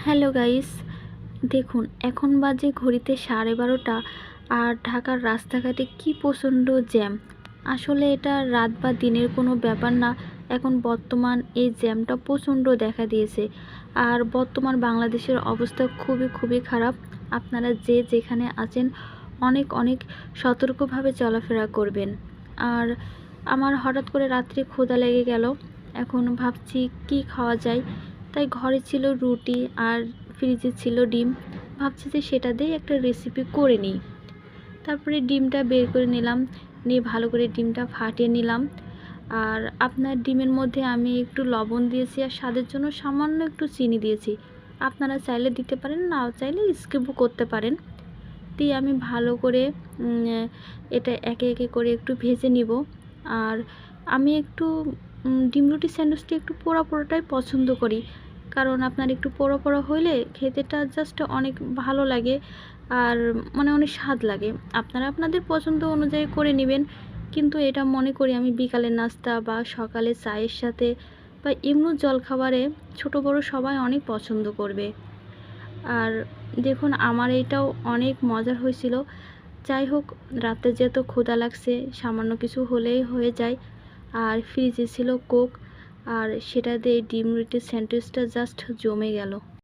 Hello guys, দেখুন এখন বাজে ঘড়িতে 12:30 আর ঢাকার রাস্তাঘাটে কি প্রচণ্ড জ্যাম। আসলে এটা রাত বা দিনের কোনো ব্যাপার না, এখন বর্তমান এই জ্যামটা প্রচণ্ড দেখা দিয়েছে। আর বর্তমান বাংলাদেশের অবস্থা খুবই খুবই খারাপ। আপনারা যে যেখানে আছেন অনেক অনেক সতর্কভাবে চলাফেরা করবেন। আর আমার হঠাৎ করে রাত্রে ক্ষুধা লেগে গেল, এখন ভাবছি কি খাওয়া যায়। তাই ঘরে ছিল রুটি আর ফ্রিজে ছিল ডিম, ভাবছি যে সেটা দিয়ে একটা রেসিপি করে নিই। তারপরে ডিমটা বের করে নিলাম, নিয়ে ভালো করে ডিমটা ফাটিয়ে নিলাম। আর আপনার ডিমের মধ্যে আমি একটু লবণ দিয়েছি আর স্বাদের জন্য সামান্য একটু চিনি দিয়েছি। আপনারা চাইলে দিতে পারেন, নাও চাইলে স্কিপও করতে পারেন। দিয়ে আমি ভালো করে এটা একে একে করে একটু ভেজে নিব। আর আমি একটু ডিম রুটি স্যান্ডউইচটা একটু পোড়া পোড়াটাই পছন্দ করি, কারণ আপনার একটু পোড়া পোড়া হইলে খেতেটা জাস্ট অনেক ভালো লাগে আর মানে অনেক স্বাদ লাগে। আপনারা আপনাদের পছন্দ অনুযায়ী করে নেবেন, কিন্তু এটা মনে করি আমি বিকালের নাস্তা বা সকালে চায়ের সাথে বা এমনি জলখাবারে ছোট বড় সবাই অনেক পছন্দ করবে। আর দেখুন আমার এইটাও অনেক মজার হয়েছিল। যাই হোক, রাতে যেহেতু ক্ষুধা লাগছে সামান্য কিছু হলেই হয়ে যায়। আর ফ্রিজে ছিল কোক, আর সেটা দিয়ে ডিম রুটির স্যান্ডউইচটা জাস্ট জমে গেল।